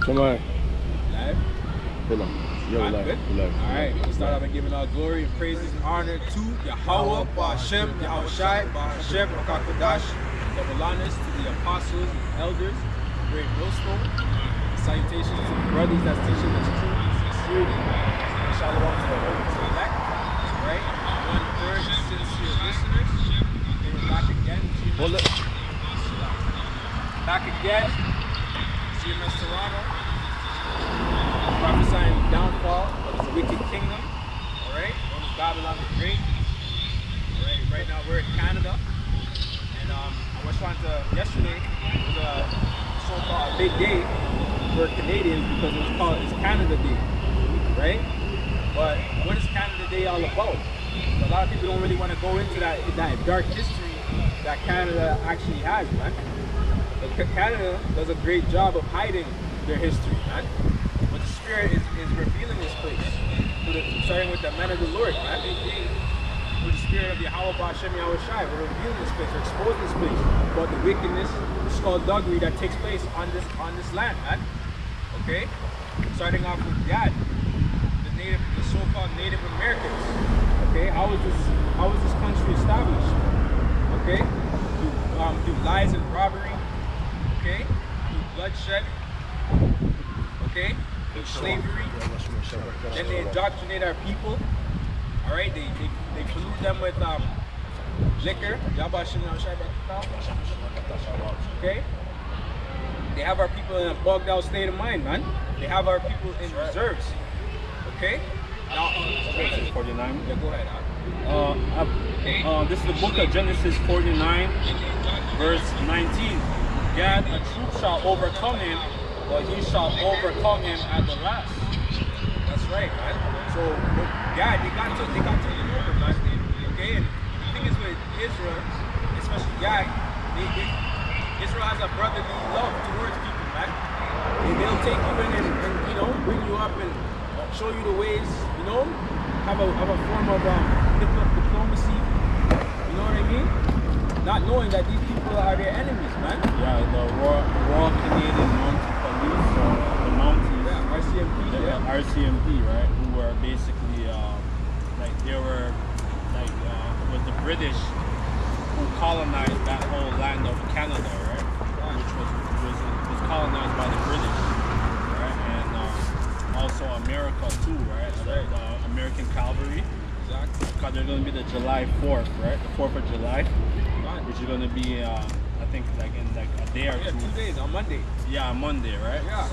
Come on. Live? Hold on. Yo, live. Alright, we'll start off by giving all glory and praises and honor to Yahweh, Ba'Shem, Yahweh Shai, Ba'Shem, Rakakadash, double honors to the apostles and elders, the great millstone. Salutations to the brothers that's teaching us truth and sincerity. Shalom to the holy select. Right? 1/3 sincere listeners. They were back again. Back again. GMS Toronto. Prophesying the downfall of the wicked kingdom. Alright? Known as Babylon the Great. Alright, right now we're in Canada. And I was trying to, yesterday was a so-called big day for Canadians because it's Canada Day. Right? But what is Canada Day all about? A lot of people don't really want to go into that dark history that Canada actually has, man. But Canada does a great job of hiding their history, man. But the Spirit is revealing this place. Starting with the men of the Lord, man. With the Spirit of Yahweh, Ba'Shem, Yahweh Shai, we're revealing this place, we're exposing this place about the wickedness, the skullduggery that takes place on this land, man. Okay? Starting off with Gad, the so-called Native Americans. Okay? How was this country established? Okay? Through lies and robbery. Okay? Through bloodshed. Okay? Through slavery. Then they indoctrinate our people. Alright? They pollute them with liquor. Okay? They have our people in a bugged out state of mind, man. They have our people in reserves. Okay? Now, Genesis 49. Yeah, go ahead. This is the book of Genesis 49, verse 19. Gad, a troop shall overcome him, but he shall overcome him at the last. That's right, man. So, Gad, they got to the over, man. Okay? And the thing is with Israel, especially Gad, Israel has a brotherly love towards people, man. They'll take you in and bring you up and show you the ways, have a form of diplomacy, you know what I mean? Not knowing that these people are their enemies, man. Yeah, the Royal Canadian Mounted Police, the Mounties. Yeah, RCMP. RCMP, right? Who were basically, they were, with the British who colonized that whole land of Canada, right? Which was colonized by the British, right? And also America too, right? The American Cavalry. Exactly. Because they're going to be the July 4th, right? The 4th of July, which is going to be, I think, in a day or 2. 2 days, on Monday. Yeah, on Monday, right? Yeah.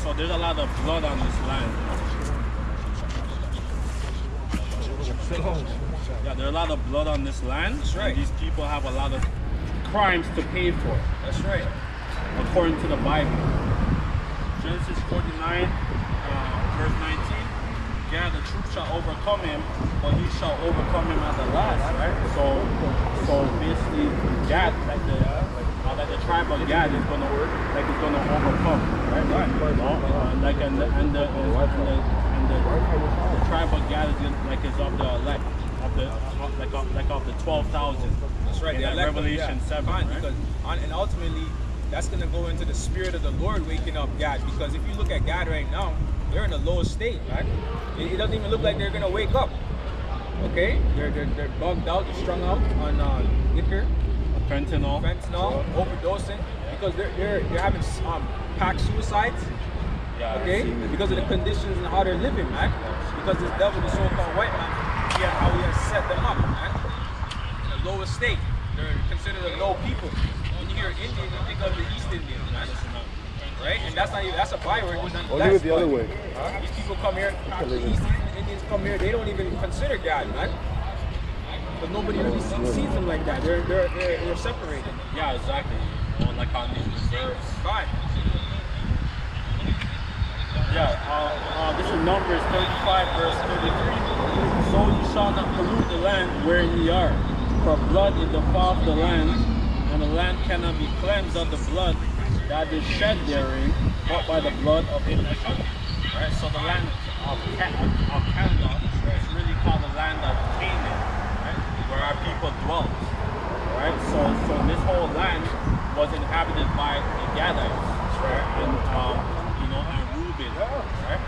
So there's a lot of blood on this land. Yeah, there's a lot of blood on this land. That's right. And these people have a lot of crimes to pay for, That's right. according to the Bible. Genesis 49, verse 19. Gad, the troop shall overcome him, but he shall overcome him at the last, right? So basically, Gad, the tribe of Gad is gonna overcome, right? The tribe of Gad is of the elect, of the 12,000. That's right. In The elect, Revelation 7, right? Because, and ultimately, that's going to go into the Spirit of the Lord waking up Gad. Because if you look at Gad right now, they're in the lowest state, right? It doesn't even look like they're going to wake up. Okay? They're bugged out, they're strung out on liquor, Fentanyl, overdosing, because they're having pack suicides. yeah, Okay? Because of the conditions and how they're living, man. Because this devil, the so-called white man, how he has set them up, man. In the lowest state. They're considered a low people. When you hear Indian, you think of the East Indians, man. Right? And that's not even, that's a byword. I'll do it the other way. These people come here, the East Indians come here, they don't even consider God, man. But nobody really sees them like that. They're separated. Yeah, exactly. Like on these reserves. Fine. Yeah, this is Numbers 35, verse 33. So ye shall not pollute the land wherein ye are, for blood is the fall of the land, and the land cannot be cleansed of the blood that is shed therein, but by the blood of innocent. Right? So the land of Canada is really called the land of Canaan. where our people dwelt. Right? So this whole land was inhabited by the Gadites, right? And you know, and Reuben, right?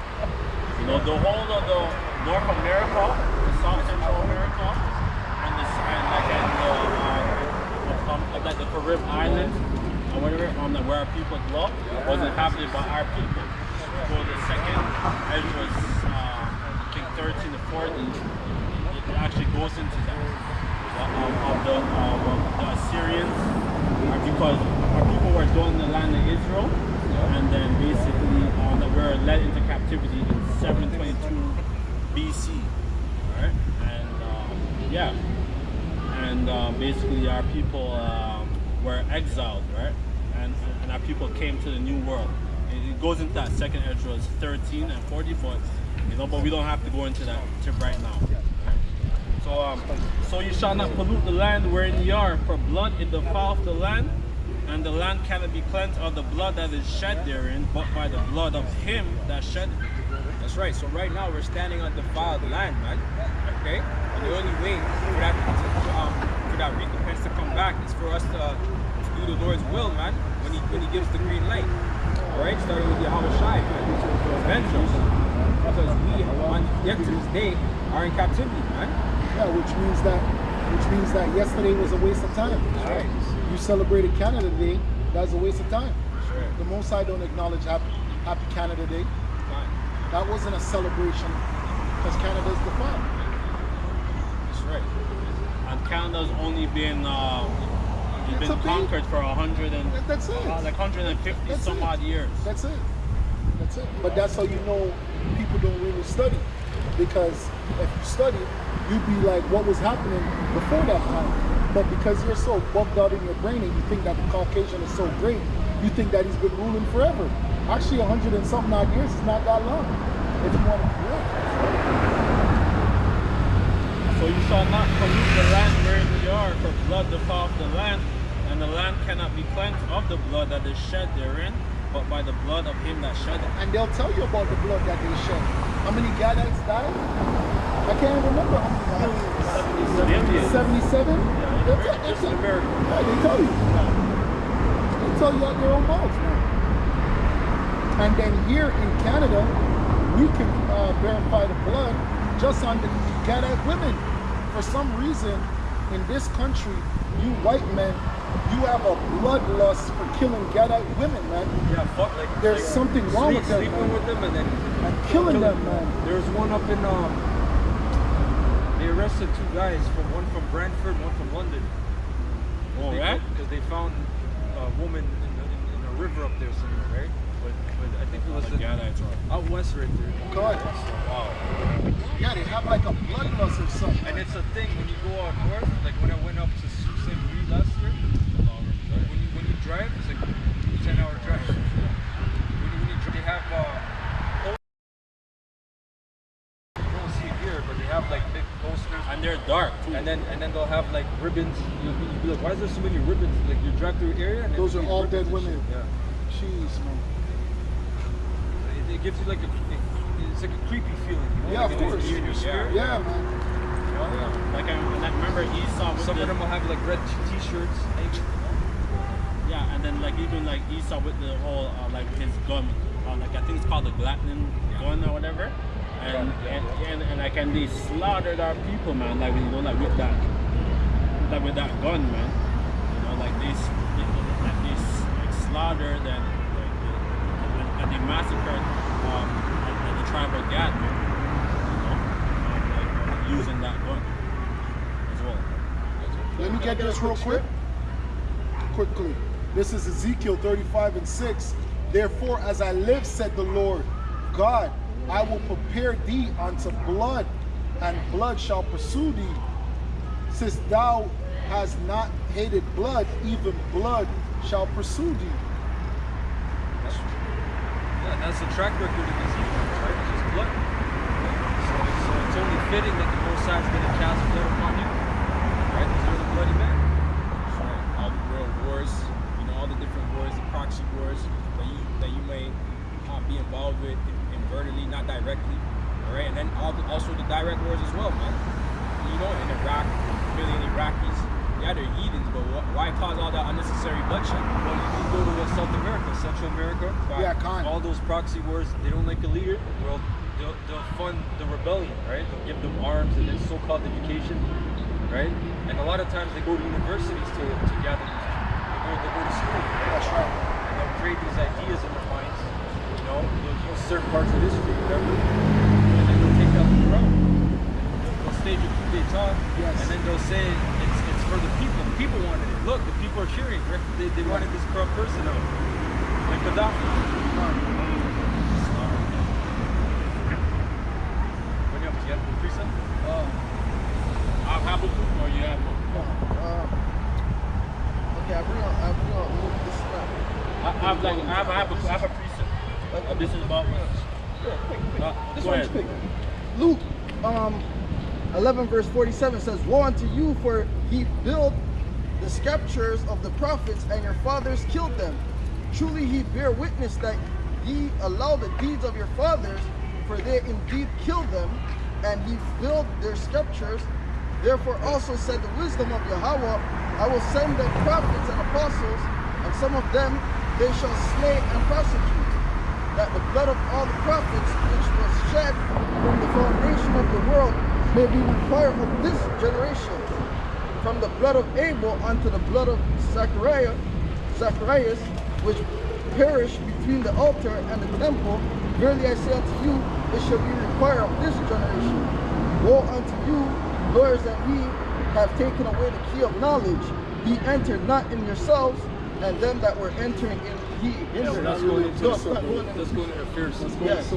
You know, the whole of the North America, the South Central America, and like the Caribbean Islands, and whatever, where our people dwelt, was inhabited by our people. So the second Ezra's, I think 13 to 14, it actually goes into that. Of the Assyrians, because our people were dwelling in the land of Israel, and then basically we were led into captivity in 722 BC, right? And basically our people were exiled, right? And our people came to the new world. It goes into that second Ezra 13 and 40, but we don't have to go into that right now. So you shall not pollute the land wherein ye are, for blood it defileth the land, and the land cannot be cleansed of the blood that is shed therein, but by the blood of him that shed it. That's right. So right now we're standing on defiled land, man. Okay? And the only way for that recompense to come back is for us to do the Lord's will, man, when he gives the green light. Alright? Starting with Yahweh Shai, man, to avenge us. Because we, yet to this day, are in captivity, man. Yeah, which means that yesterday was a waste of time. Right. You celebrated Canada Day, that's a waste of time. Sure. The Most High don't acknowledge Happy Canada Day. Fine. That wasn't a celebration because Canada's defiled. That's right. And Canada's only been It's a conquered for 100 and That's it. like 150 That's some it. odd years. That's it. That's it. But that's how you know people don't really study. Because if you study, you'd be like, what was happening before that time? But because you're so bugged out in your brain and you think that the Caucasian is so great, you think that he's been ruling forever. Actually, 100 and something odd years is not that long, if you want to be real. So you shall not pollute the land wherein ye are, for blood defileth the land, and the land cannot be cleansed of the blood that is shed therein, but by the blood of him that shed it. And they'll tell you about the blood that they shed. How many Gadites died? I can't remember how many. 77? That's Just in America. Yeah, they tell you. They tell you out their own mouths, man. And then here in Canada, we can verify the blood just on the Gadite women. For some reason, in this country, you white men, you have a bloodlust for killing Gadite women, man. Yeah, fuck, like There's something wrong with them, sleeping man. with them and then Killing them, man. There's one up in they arrested two guys, one from Brantford, one from London. Oh, right? Because they found a woman in a river up there somewhere, right? But I think it was out west right there. God. Wow. Yeah, they have like a bloodlust or something. And it's a thing when you go out north, like when I went up to Sault Ste. Marie last year, when you drive, it's like a 10-hour drive. When you drive, they have you don't see it here, but they have like big posters. And they're dark too. And then they'll have like ribbons. You'll be like, why is there so many ribbons? Like you drive through an area and Those are all dead ribbons and women. shit. Yeah. Jeez, man. It gives you like it's like a creepy feeling. You know? Yeah, like of course. In your spirit. Yeah, man. Yeah. Like I remember Esau with Some the, of them will have like red t-shirts. yeah, and then like even like Esau with the whole like his gun, like I think it's called the Glatnin gun or whatever, and like and they slaughtered our people, man. Like you know, like with that gun, man. You know, like they slaughtered and they massacred the tribe of Gad, man. You know, like using that gun as well. Let me get this real quickly. This is Ezekiel 35:6. Therefore, as I live, said the Lord God, I will prepare thee unto blood, and blood shall pursue thee. Since thou hast not hated blood, even blood shall pursue thee. That's the track record of Ezekiel, right? It's just blood. So it's only fitting that the Most High is going to cast blood upon you, right? Because you're the bloody man. Right? All the world wars, you know, all the different wars, the proxy wars that you may be involved with inadvertently, not directly, all right? And then also the direct wars as well, man. you know, in Iraq, million Iraqis. Yeah, they're heathens, but why cause all that unnecessary bloodshed? Well, you go to South America, Central America. Yeah, Khan. All those proxy wars, they don't like a leader. Well, they'll fund the rebellion, right? They'll give them arms and then so-called education, right? And a lot of times they go to universities to gather these people. They go to school. Right? That's right. And they'll create these ideas in their minds. You know, they'll use certain parts of history, whatever, and then they'll take out the crown. They'll stage a coup d'etat, Yes. and then they'll say it's for the people. The people wanted it. Look, the people are cheering. Right? They wanted this corrupt person out. Like Gaddafi. When you have the precept? I'll have a book or you have one. Okay, I bring on Luke, this is not. I have a precept. This is about This go one's ahead. quick. Luke 11 verse 47 says, "Woe unto you, for ye build the scriptures of the prophets, and your fathers killed them. Truly he bear witness that ye allow the deeds of your fathers, for they indeed killed them, and ye build their scriptures. Therefore also said the wisdom of Yahweh, I will send them prophets and apostles, and some of them they shall slay and prosecute, that the blood of all the prophets which was shed from the foundation of the world may be required of this generation, from the blood of Abel unto the blood of Zacharias, which perished between the altar and the temple. Verily I say unto you, it shall be required of this generation. Woe unto you, lawyers, that ye have taken away the key of knowledge. Ye entered not in yourselves, and them that were entering in ye hindered. Let's go into No, the it's not going into- Let's go into the Pharisees. Yes.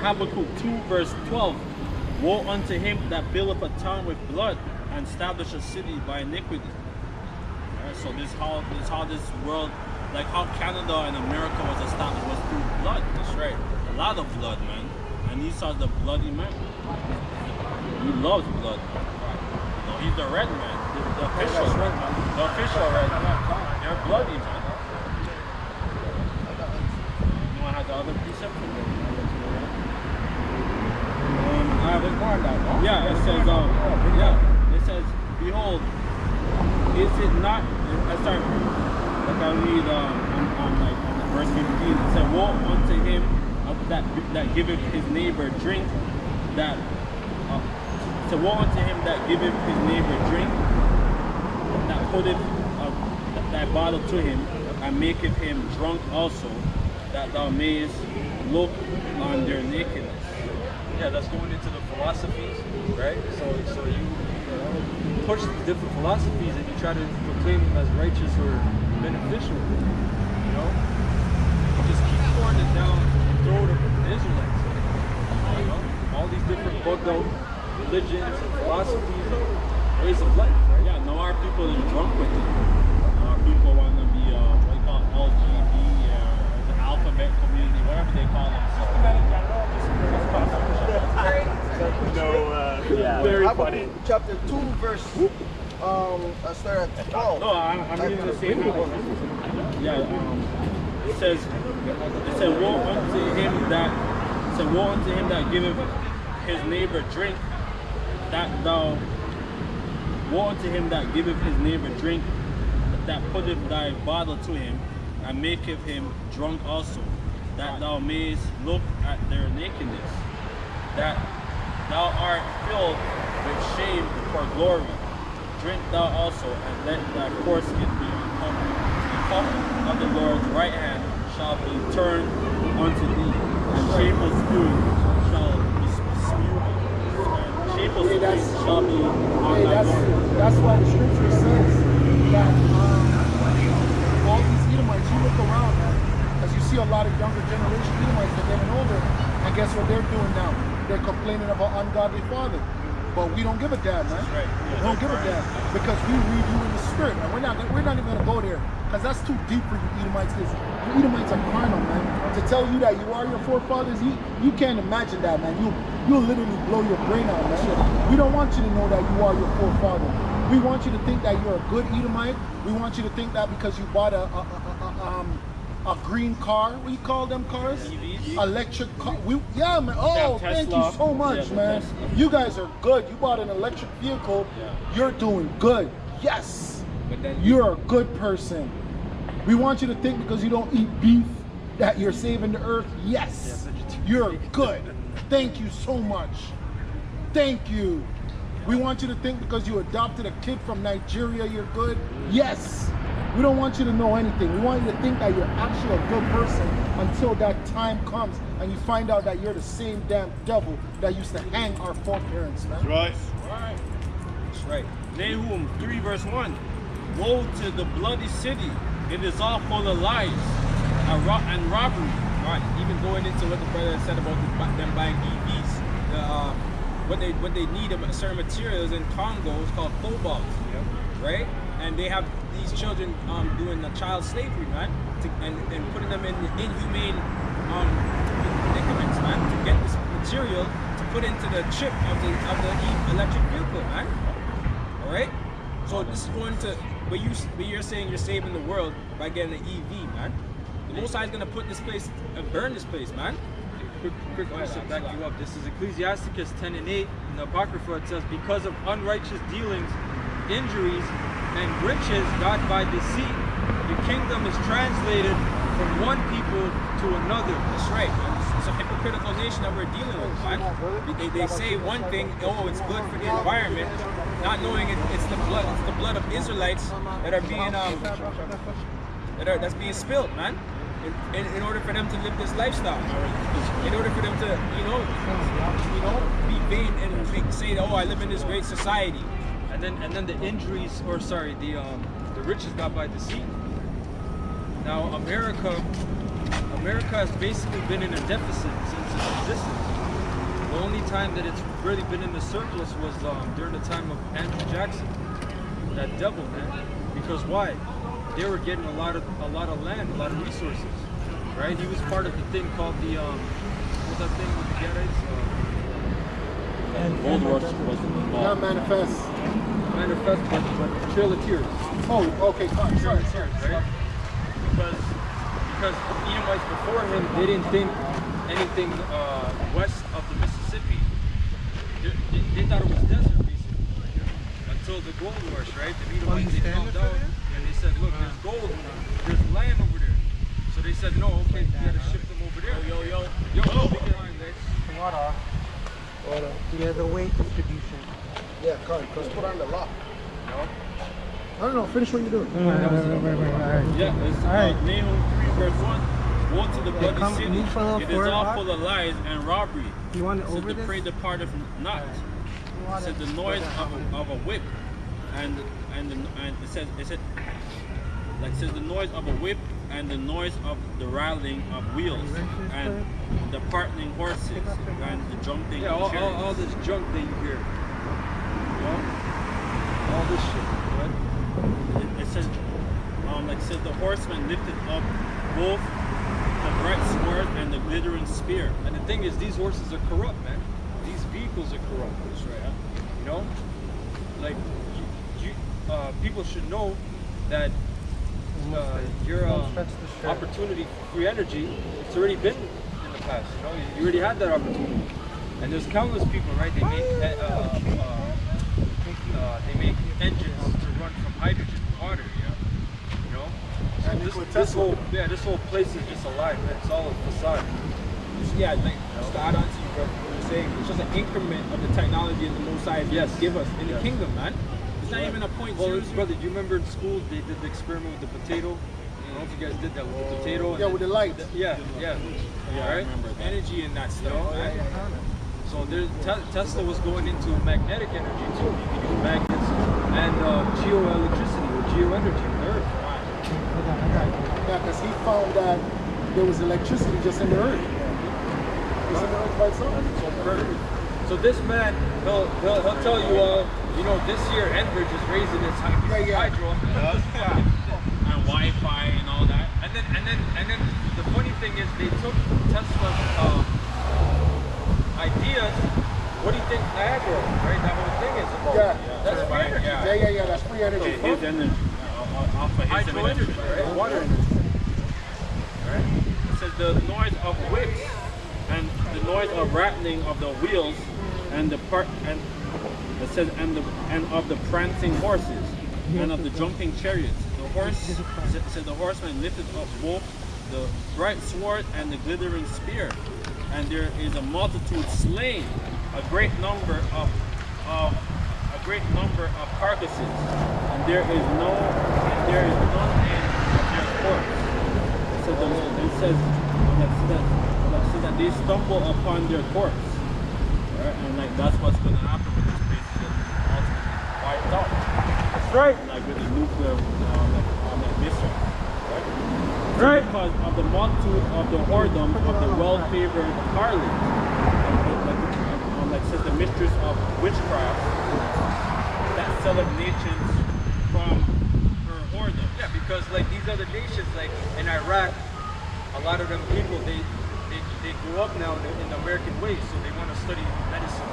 Habakkuk 2 verse 12. Woe unto him that buildeth a town with blood and establish a city by iniquity. Alright, so this how this world, like how Canada and America was established, was through blood. That's right. A lot of blood, man. And Esau's the bloody man. He loves blood. No, he's the red man. The official red man. The official red man. They're bloody, man. You want to have the other precept? I have more on that, no? Yeah, it says, behold, is it not, I start, like I read on verse 15, it said, woe unto him that giveth his neighbor drink, so woe unto him that giveth his neighbor drink, that putteth that bottle to him, and maketh him drunk also, that thou mayest look on their nakedness. Yeah, that's going into the philosophies, right? So you push these different philosophies and you try to proclaim them as righteous or beneficial. You know, you just keep pouring it down the throat of the Israelites. You know, all these different bugged out religions and philosophies and ways of life. Right? Yeah, now our people are drunk with it. Our people want to be what you call LGBT, the alphabet community, whatever they call them. Very Habakkuk funny. chapter 2 verse I start at 12. No, I'm reading the same one. Yeah, it says, woe unto him that giveth his neighbor drink, woe unto him that giveth his neighbor drink, that putteth thy bottle to him, and maketh him drunk also, that thou mayest look at their nakedness, that thou art filled with shame for glory. Drink thou also, and let thy foreskin be uncovered. The cup of the Lord's right hand shall be turned unto thee, and shameful spewing shall be spewed. Shameful spewing shall be on thy mouth. That's why the scripture says that all these Edomites, you look around, man, as you see a lot of younger generation Edomites, they're getting older, and guess what they're doing now? They're complaining about ungodly father. But we don't give a damn, man. Right. We don't give a damn because we read you in the spirit, and we're not even gonna go there because that's too deep for you Edomites. Because you Edomites are carnal, man. To tell you that you are your forefathers, you can't imagine that, man. You'll literally blow your brain out, man. We don't want you to know that you are your forefather. We want you to think that you're a good Edomite. We want you to think that because you bought a a green car. What you call them cars? EVs? Electric car. Yeah, man. Oh, Yeah, thank you Tesla. so much, Yeah, the man. Tesla. You guys are good. You bought an electric vehicle. Yeah. You're doing good. Yes. But then You're a good person. We want you to think because you don't eat beef that you're saving the earth. Yes. You're good. Thank you so much. Thank you. We want you to think because you adopted a kid from Nigeria, you're good. Yes. We don't want you to know anything. We want you to think that you're actually a good person until that time comes and you find out that you're the same damn devil that used to hang our foreparents, man. Right. Right. That's right. Nahum 3 verse 1. Woe to the bloody city. It is all full of lies and robbery. Right. Even going into what the brother said about them buying EVs. What they need of certain materials in Congo is called cobalt. Right? And they have these children doing the child slavery, man, and putting them in inhumane predicaments, man, to get this material to put into the chip of the electric vehicle, man. All right. So this is going to, but you're saying you're saving the world by getting an EV, man. The Most High is gonna put this place and burn this place, man. Quick verse to back you up. This is Ecclesiasticus 10:8. In the Apocrypha it says, because of unrighteous dealings, injuries, and riches got by deceit, the kingdom is translated from one people to another. That's right. It's a hypocritical nation that we're dealing with, man. They say one thing, oh, it's good for the environment, not knowing it's the blood of Israelites that are being that's being spilled, man. In order for them to live this lifestyle, in order for them to, be vain and say, oh, I live in this great society. And then the injuries, or sorry, the riches got by deceit. Now America has basically been in a deficit since its existence. The only time that it's really been in the surplus was during the time of Andrew Jackson, that devil, man. Because why? They were getting a lot of land, a lot of resources, right? He was part of the thing called the what's that thing with the Gadites? Gold Rush was Not manifest. Manifest, but Trail of Tears. Oh, okay. Sorry. Right? Because Edomites before him, they didn't think anything west of the Mississippi. They thought it was desert, basically. Until the gold rush, right? The Edomites, they found out, and they said, look, there's gold, there's land over there. So they said, no, okay, you gotta ship them over there. Yo, big line, guys. Water. Yeah, the weight distribution. Yeah, Carl, just put on the lock. I don't know, finish what you're doing. Yeah, it's Nahum 3 verse 1. Woe to the bloody city. move a little It is forward, all Bob. full of lies and robbery. You want it Said over the this? prey departed not. Said the noise of a whip, and it says the noise of a whip and the noise of the rattling of wheels and the parting horses and the jumping Yeah, of chariots. all this junk that you hear. All this shit, right? It says, the horseman lifted up both the bright sword and the glittering spear. And the thing is, these horses are corrupt, man. These vehicles are corrupt. That's right. You know, like people should know that your opportunity for free energy, it's already been in the past. You know, you already had that opportunity. And there's countless people, right? They make engines to run from hydrogen and water. You know. And This whole place is just a lie, man. It's all a facade. Yeah, like, just to add on to you, bro, what you're saying, it's just an increment of the technology that the Most High give us in the kingdom, man. It's not even a point Well, zero. brother, do you remember in school they did the experiment with the potato? I don't know if you guys did that with the potato. and Yeah, with the light. Yeah. Yeah, Right? I remember that. Energy in that stuff, You know, man. So Tesla was going into magnetic energy too. You can use magnets and geoelectricity or geoenergy on Earth. Yeah, because he found that there was electricity just in the earth. It's in the earth by itself. So this man, he'll tell you, this year Enbridge is raising its hydro. And Wi-Fi and all that. And then the funny thing is they took Tesla's ideas. What do you think Niagara, right? That whole thing is about. Yeah. That's free energy. Yeah, that's free energy. His energy. Off of his Hydro energy, right? Water energy. right? It says the noise of whips and the noise of rattling of the wheels and the part and it says and of the prancing horses and of the jumping chariots. The horse it says the horseman lifted up both the bright sword and the glittering spear, and there is a multitude slain, a great number of carcasses, and there is none end of their corpse. It says that they stumble upon their corpse, right? And like that's what's going to happen when this place is ultimately wiped out. That's right. Like with the nuclear missiles, right? Because of the multitude of the whoredom of the well-favored harlot, like says the mistress of witchcraft, that selleth nations from her whoredom. Yeah, because like these other nations, like in Iraq, a lot of them people they grew up now in the American way, so they want to study medicine.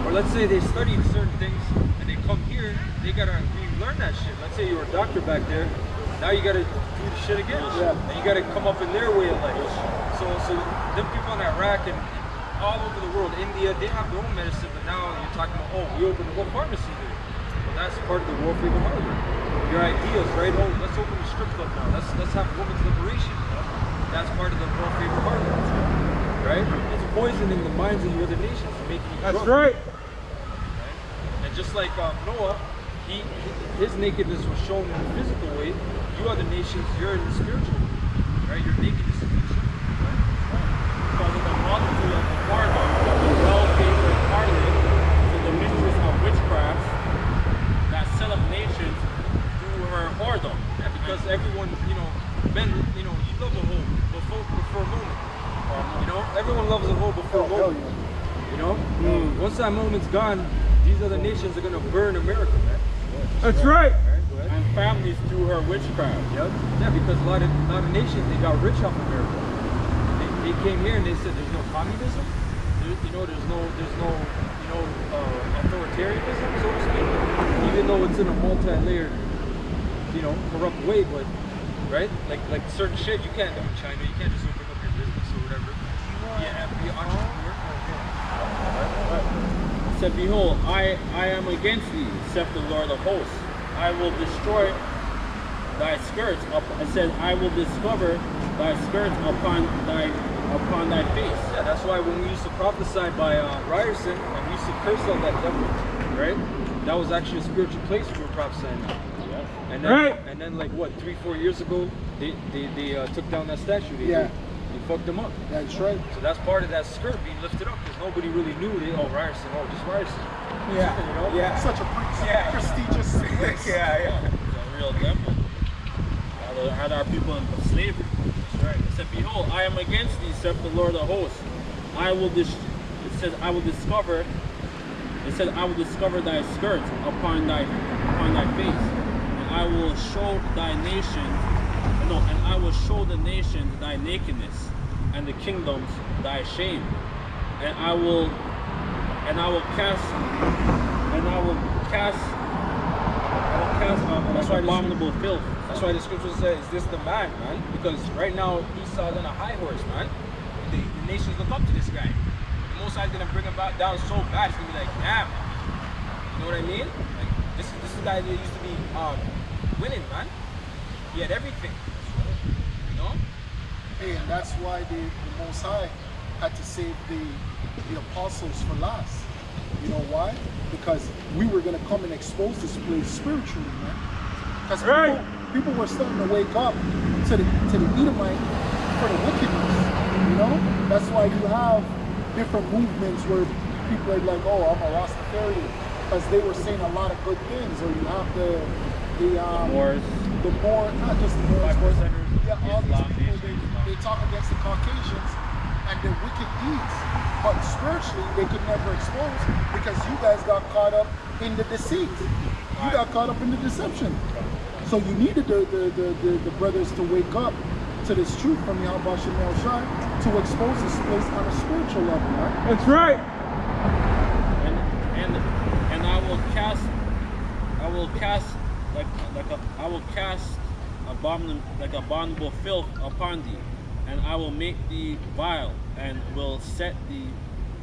Or let's say they studied certain things and they come here, they gotta relearn that shit. Let's say you were a doctor back there, now you gotta do the shit again. Yeah. And you gotta come up in their way of life. So them people in Iraq and all over the world, India, they have their own medicine, but now you're talking about, oh, we opened a whole pharmacy here. Well, that's part of the World Freedom Harlot. Your ideas, right? Oh, let's open a strip club now. Let's have women's liberation. That's part of the World Freedom Harlot. Right? It's poisoning the minds of the other nations, making you That's drunk. right. And just like Noah, his nakedness was shown in the physical way. You other nations, you're in the spiritual way. Right? Your nakedness is being shown. Right? Because of the multitude of the whoredom of the well-favored harlot, to the mistress of witchcraft, that selleth nations through her whoredom. Yeah, because everyone, men, you love a hoe before a moment. You know, everyone loves a hoe before a moment. You know, once that moment's gone, these other nations are gonna burn America, man. That's right. Alright, go ahead. And families through her witchcraft. Yep. Yeah, because a lot of nations they got rich off America. They came here and they said there's no communism. There's no authoritarianism, so to speak. Even though it's in a multi-layered, corrupt way, but right, like certain shit you can't do in China. You can't just open up your business or whatever. Yeah, be an entrepreneur. It said, behold, I am against thee, saith the Lord of hosts. I will destroy thy skirts. It said, I will discover thy skirts upon thy face. Yeah, that's why when we used to prophesy by Ryerson, and we used to curse out that devil, right? That was actually a spiritual place we were prophesying at. And then, and then like what, 3-4 years ago, they took down that statue. They fucked them up. That's right. So that's part of that skirt being lifted up because nobody really knew. Ryerson, just Ryerson. Yeah. Yeah. Such a prestigious place. Yeah. It's a real devil. Had our people in slavery. That's right. It said, behold, I am against thee, saith the Lord of hosts. I will discover thy skirts upon thy face, and I will show the nations thy nakedness, and the kingdoms thy shame, and I will cast abominable filth. That's why the scripture says, is this the man? Because right now Esau's on a high horse, man. The nations look up to this guy. The Most High's gonna bring him back down so bad, it's gonna be like, damn. You know what I mean? Like this is the guy that used to be winning, man. He had everything. You know? Hey, and that's why the Most High had to save the apostles for last. You know why? Because we were going to come and expose this place spiritually, man. Because people were starting to wake up to the Edomite for the wickedness. You know? That's why you have different movements where people are like, oh, I'm a Rastafarian. Because they were saying a lot of good things. Or you have the Moors. The Moors, not just the Moors, but all Islam, these people, they talk against the Caucasians and their wicked deeds. But spiritually, they could never expose because you guys got caught up in the deceit. You got caught up in the deception. So you needed the brothers to wake up to this truth from Yahweh Shemel Shai to expose this place on a spiritual level, right? That's right. And I will cast abominable filth upon thee, and I will make thee vile, and will set thee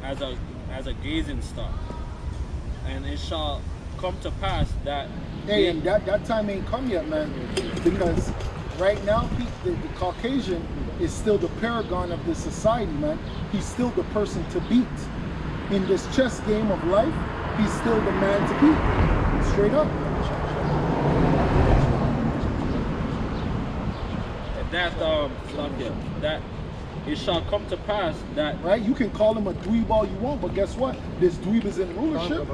as a gazing stock. And it shall come to pass that Hey, and that time ain't come yet, man. Because right now, the Caucasian is still the paragon of this society, man. He's still the person to beat. In this chess game of life, he's still the man to beat. Straight up. that it shall come to pass that Right? You can call him a dweeb all you want, but guess what? This dweeb is in rulership.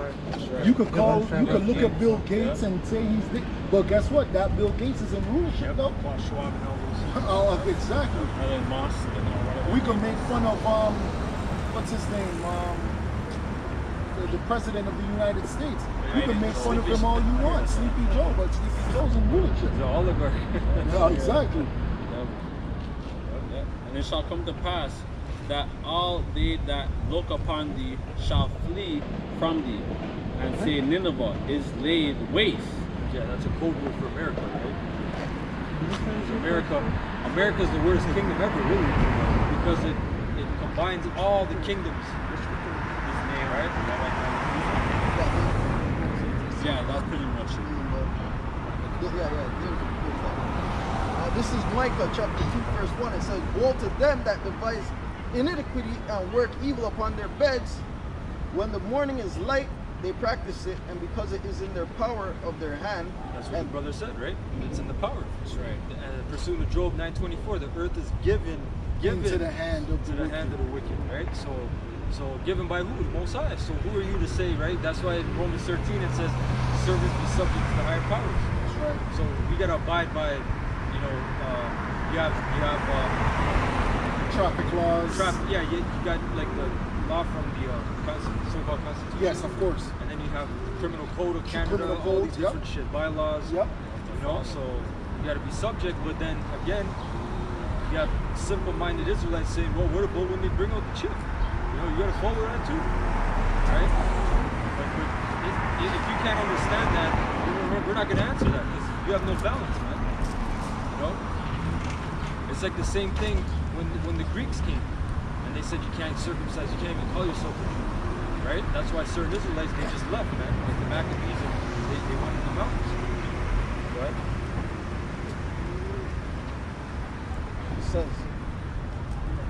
You can look at Bill Gates and say he's the, but guess what? That Bill Gates is in rulership though. Klaus Schwab and all those. Oh, exactly. Elon Musk and all whatever. We can make fun of what's his name? The president of the United States. You can make fun of him all you want, Sleepy Joe, but Sleepy Joe's in rulership. The oligarch. Yeah, exactly. And it shall come to pass that all they that look upon thee shall flee from thee, and say Nineveh is laid waste. Yeah, that's a code word for America, right? America's the worst kingdom ever, really, because it combines all the kingdoms. Right? Yeah, that's pretty much it. This is Micah chapter 2 verse 1. It says, woe to them that devise iniquity and work evil upon their beds. When the morning is light, they practice it, and because it is in their power of their hand. That's what the brother said, right? It's in the power. That's right. And pursuant to Job 9:24, the earth is given Into the hand of to the the hand of wicked. the wicked, right? So given by who? The Most High. So who are you to say, right? That's why in Romans 13 it says, servants be subject to the higher powers. That's right. So we gotta abide by, you know, you have Traffic laws. you got like the law from the so-called Constitution. Yes, of course. And then you have the Criminal Code of Canada, Criminal all Code, these different shit, bylaws. Yep. You know, so you gotta be subject, but then again, you have simple-minded Israelites saying, well, what about when they bring out the chip? You know, you gotta follow that too, right? But if you can't understand that, we're not gonna answer that because you have no balance, man. You know, it's like the same thing when the Greeks came and they said you can't circumcise, you can't even call yourself a Jew, right? That's why certain Israelites they just left, man. Like the Maccabees, and they went in the mountains, right? It says,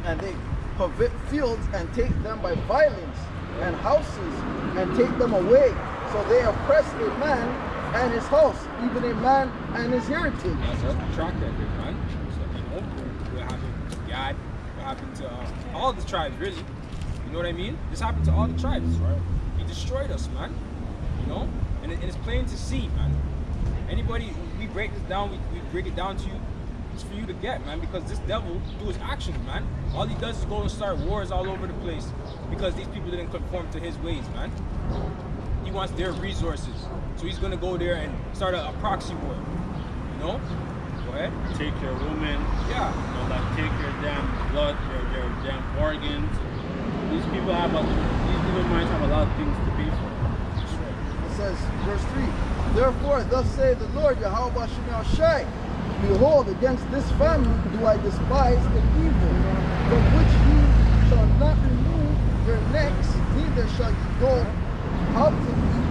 and they covet fields and take them by violence, and houses and take them away. So they oppress a man and his house, even a man and his heritage. That's a track record, man. So, you know, what happened to Gad, what happened to all the tribes, really. You know what I mean? This happened to all the tribes. Right. He destroyed us, man. You know? And it's plain to see, man. Anybody, we break this down, we break it down to you. It's for you to get, man, because this devil do his actions, man. All he does is go and start wars all over the place because these people didn't conform to his ways, man. He wants their resources. So he's gonna go there and start a proxy war. You know? Go ahead. Take your woman. Yeah. You know, like take your damn blood, your damn organs. These people might have a lot of things to pay for. It says, verse 3, therefore, thus saith the Lord, Yahweh Shem Shai, behold, against this family do I despise the evil, from which ye shall not remove your necks, neither shall ye go out to eat,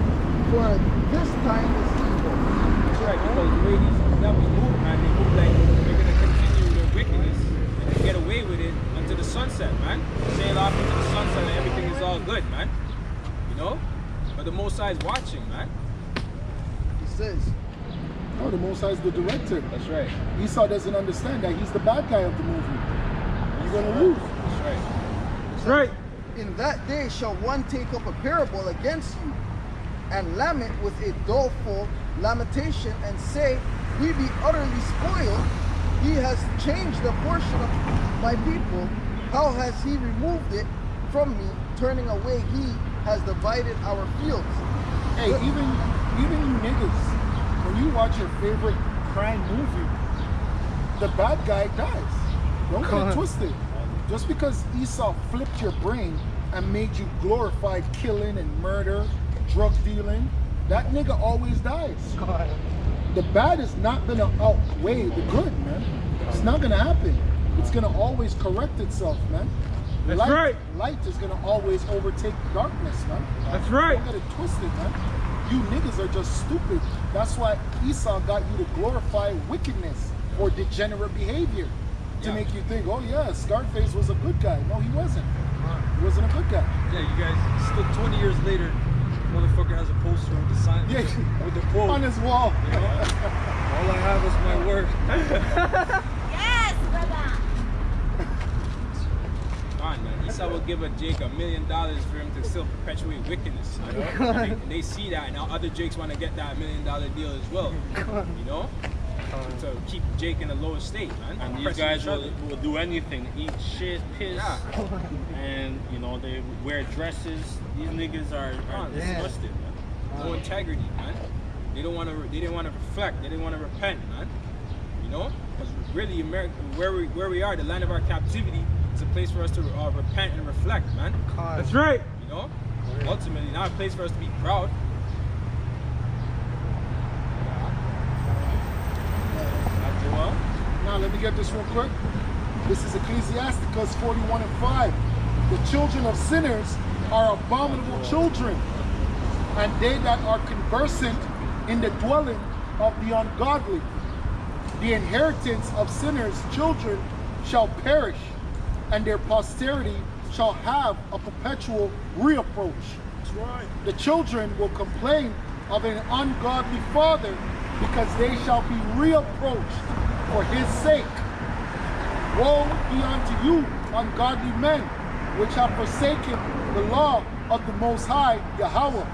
for this time is evil. That's right, because the way these devils move, man, they move like they're gonna continue their wickedness and get away with it until the sunset, man. Sail off into the sunset and everything is all good, man. You know? But the Most High is watching, man. He says, No, the Most High is the director. That's right. Esau doesn't understand that he's the bad guy of the movie. You're gonna lose. That's right. That's right. in that day shall one take up a parable against you, and lament with a doleful lamentation, and say, we be utterly spoiled. He has changed the portion of my people. How has he removed it from me? Turning away, he has divided our fields. Hey, even you niggas, when you watch your favorite crime movie, the bad guy dies. Don't get it twisted. Just because Esau flipped your brain and made you glorify killing and murder, drug dealing, that nigga always dies. The bad is not gonna outweigh the good, man. It's not gonna happen. It's gonna always correct itself, man. That's light, right. Light is gonna always overtake darkness, man. That's right. Don't get it twisted, man. You niggas are just stupid. That's why Esau got you to glorify wickedness or degenerate behavior to make you think, oh yeah, Scarface was a good guy. No, he wasn't. He wasn't a good guy. Yeah, you guys, still 20 years later, motherfucker has a poster with the sign, with the quote. On his wall. You know? All I have is my word. Yes, brother. Come on, man. Esau will give a Jake $1 million for him to still perpetuate wickedness. You know? And they see that, and now other Jakes want to get that $1 million deal as well. You know? To keep Jake in the lowest state, man. And these guys will do anything, eat shit, piss, and you know they wear dresses. These niggas are disgusting, man. No integrity, man. They don't want to. They didn't want to reflect. They didn't want to repent, man. You know, because really, America, where we are, the land of our captivity, is a place for us to repent and reflect, man. That's right. You know, ultimately, not a place for us to be proud. Now let me get this real quick. This is Ecclesiasticus 41:5. The children of sinners are abominable children, and they that are conversant in the dwelling of the ungodly. The inheritance of sinners' children shall perish, and their posterity shall have a perpetual reapproach. That's right. The children will complain of an ungodly father, because they shall be reapproached for his sake. Woe be unto you, ungodly men, which have forsaken the law of the Most High Yahweh.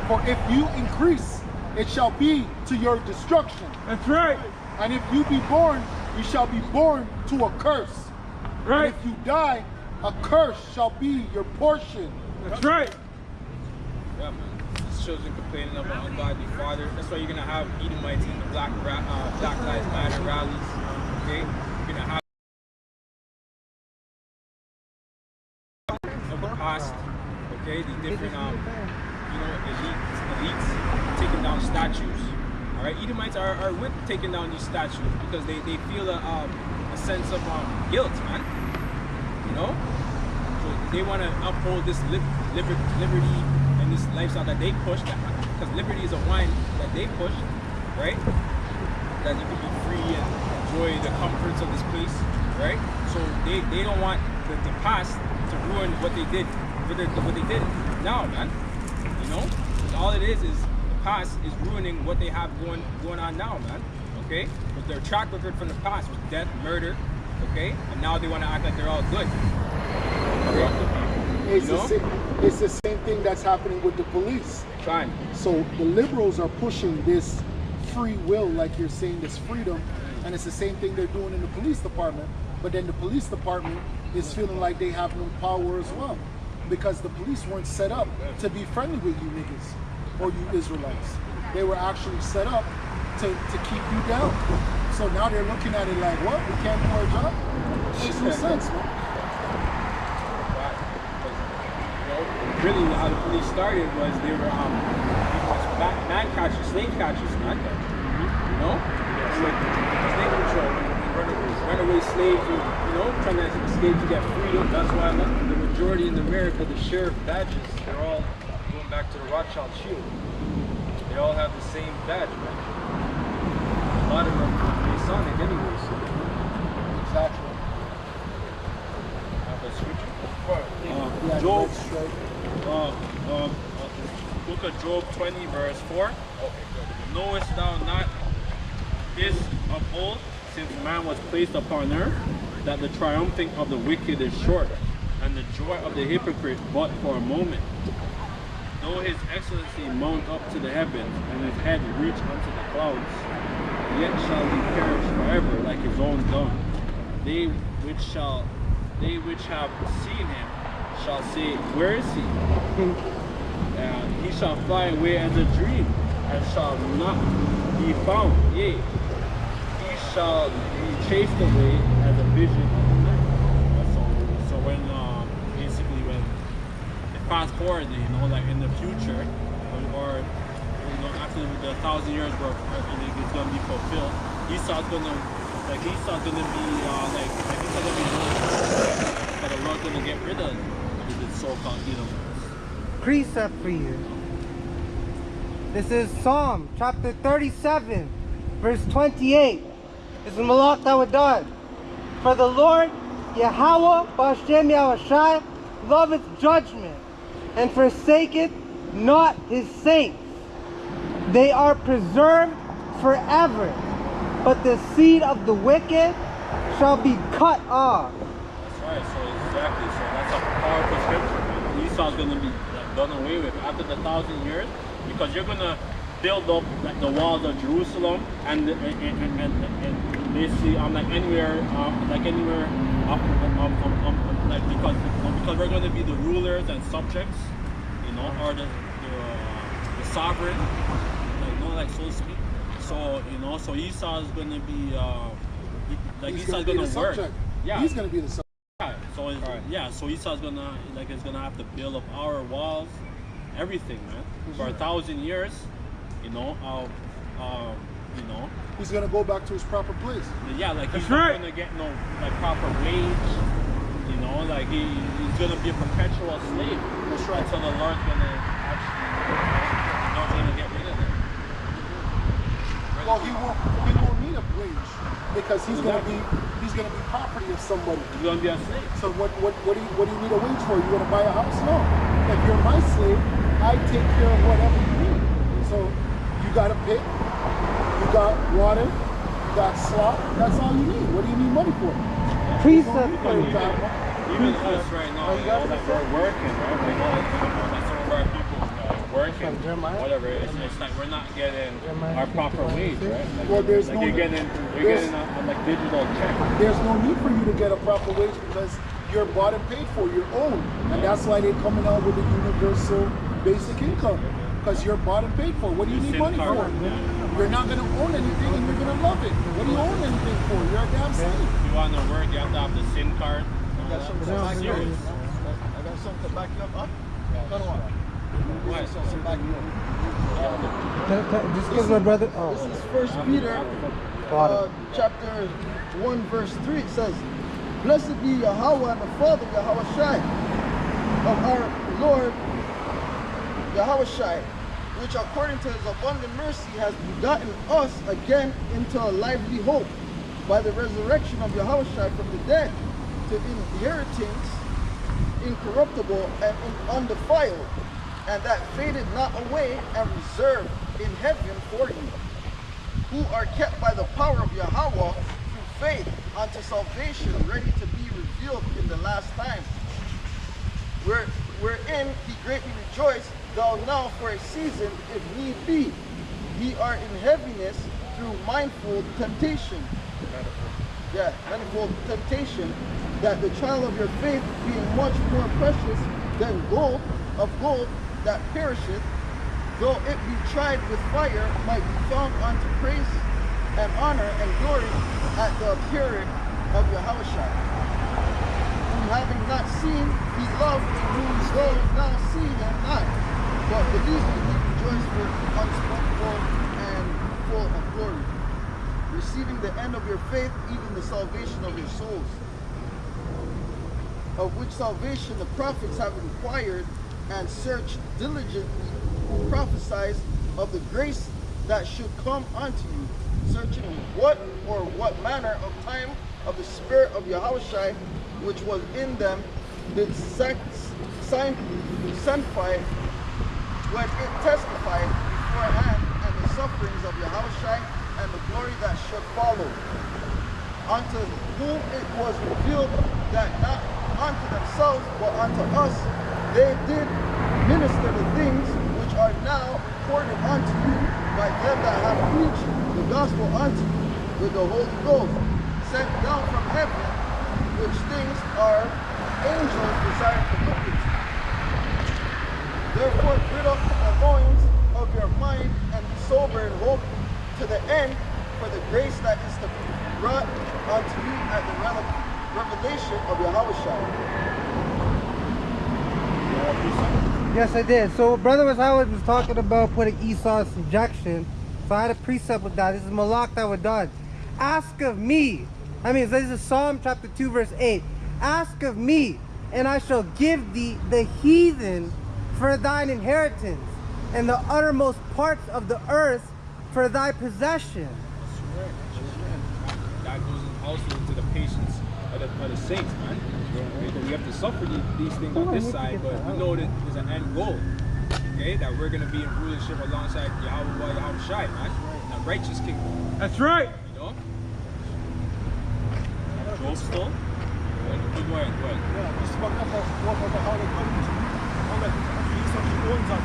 For if you increase, it shall be to your destruction. That's right. And if you be born, you shall be born to a curse. Right. And if you die, a curse shall be your portion. That's right. Yeah, man. These children complaining of an ungodly father. That's why you're gonna have Edomites in the Black Lives Matter rallies. Okay, you're gonna have of the past. Okay, the different elites taking down statues. All right, Edomites are with taking down these statues because they feel a sense of guilt, man. You know, so they want to uphold this liberty and this lifestyle that they push. Because liberty is a wine that they push, right? That you can be free and enjoy the comforts of this place, right? So they don't want the past to ruin what they did, what they did now, man. You know, all it is the past is ruining what they have going on now, man. Okay, but their track record from the past was death, murder. Okay, and now they want to act like they're all good. It's the same thing that's happening with the police. Fine. So the liberals are pushing this free will, like you're saying, this freedom, and it's the same thing they're doing in the police department. But then the police department is feeling like they have no power as well, because the police weren't set up to be friendly with you niggas or you Israelites. They were actually set up to keep you down. So now they're looking at it like, what? We can't do our job? Makes no sense, man. Really, how the police started was they were man catchers, slave catchers, man. You know, slave control, runaway slaves, you know, trying to escape to get freedom. That's why the majority in America, the sheriff badges, they're all going back to the Rothschild shield. They all have the same badge, man. A lot of them are Masonic anyways. Exactly. Have a scripture? Job, book of Job 20 verse 4. Knowest thou not this of old, since man was placed upon earth, that the triumphing of the wicked is short, and the joy of the hypocrite but for a moment? Though his excellency mount up to the heavens, and his head reach unto the clouds, yet shall he perish forever like his own dung. They which have seen him shall say, where is he? He shall fly away as a dream, and shall not be found. Yea, he shall be chased away as a vision of the night. So when basically when they fast forward, you know, like in the future, or you know, after the 1,000 years where everything is gonna be fulfilled, Esau's gonna like Esau's gonna be like Esau's gonna be that the Lord's gonna get rid of the so-called Edomites. Precept for you. This is Psalm chapter 37, verse 28. This is Malach Tawadad. For the Lord, Yahweh, Ba'ashem Yahushai, loveth judgment, and forsaketh not his saints. They are preserved forever, but the seed of the wicked shall be cut off. That's right. So exactly. So that's a powerful scripture. Man. Esau's gonna be like, done away with after the 1,000 years, because you're gonna build up like the walls of Jerusalem and basically like anywhere like because we're gonna be the rulers and subjects, you know, or the sovereign, like, you know, like so to speak. So, you know, so Esau is going to be, like He's Esau's gonna be going the to work. subject. Yeah. He's going to be the subject. Yeah. So, yeah, so Esau's going to, like, is going to have to build up our walls, everything, man. For 1,000 years, you know, you know. He's going to go back to his proper place. Yeah, like he's That's not right. going to get no, like, proper wage, you know, like he's going to be a perpetual slave. That's right. Until the Lord's going to actually, Lord's going to get rid of him. Well, he won't need a wage because he's going to be property of somebody. He's going to be a slave. So what do you need a wage for? You want to buy a house? No. If you're my slave, I take care of whatever you need. So you got a pit, you got water, you got slop. That's all you need. What do you need money for? Precept for Even you. even us right now, you know, like we're working, right? Like some of our people working, whatever. It's like we're not getting our proper wage, right? Like, Well, there's like no- you're getting a like digital check. There's no need for you to get a proper wage because you're bought and paid for, you're owned. And that's why they're coming out with the universal basic income. Because you're bought and paid for. What do you need SIM money card, for? yeah. You're not going to own anything and you're going to love it. What do you own anything for? You're a damn slave. If you want to work, you have to have the SIM card. I got something to back you Serious. up. I got something to back you up, huh? Come on. Why? Something to back you up. Just give my brother. This Oh, is First Peter, chapter 1, verse 3. It says, "Blessed be Yahweh and the Father, Yahweh Shai, of our Lord Yahweh Shai, which according to his abundant mercy has begotten us again into a lively hope by the resurrection of Yahweh Shai from the dead, to inheritance incorruptible and undefiled, and that faded not away, and reserved in heaven for you, who are kept by the power of Yahweh through faith unto salvation, ready to be revealed in the last time. Wherein he greatly rejoiced, though now for a season, if need be, ye are in heaviness through manifold temptation. Manifold temptation, that the trial of your faith, being much more precious than gold that perisheth, though it be tried with fire, might be found unto praise and honor and glory at the appearing of Yahushua, whom having not seen, he loved, and whom though now see him not, but believing he rejoiced for unspeakable and full of glory, receiving the end of your faith, even the salvation of your souls, of which salvation the prophets have inquired and searched diligently, who prophesied of the grace that should come unto you, searching what manner of time of the Spirit of Yahushua, which was in them, did sanctify when it testified beforehand, and the sufferings of Yahushua and the glory that should follow, unto whom it was revealed that not unto themselves but unto us they did minister the things which are now reported unto you by them that have preached the gospel unto you with the Holy Ghost, sent down from heaven, which things are angels desire to look into. Therefore gird up the loins of your mind and be sober and hope to the end for the grace that is to be brought unto you at the revelation of Yahushua. yes, I did. So, Brother Howard was talking about putting Esau in subjection. So, I had a precept with that. This is Malach Tawadad. ask of me. I mean, this is Psalm chapter 2, verse 8. Ask of me, and I shall give thee the heathen for thine inheritance, and the uttermost parts of the earth for thy possession. That goes also into the patience of the saints, man. Because we have to suffer these things on this side, but we know that there's an end goal. Okay, that we're gonna be in rulership alongside Yahweh, Yahweh Shai, man, in a righteous kingdom. That's right. You know? Job still? Go ahead. Yeah, it's about how they come to all that use of the owns of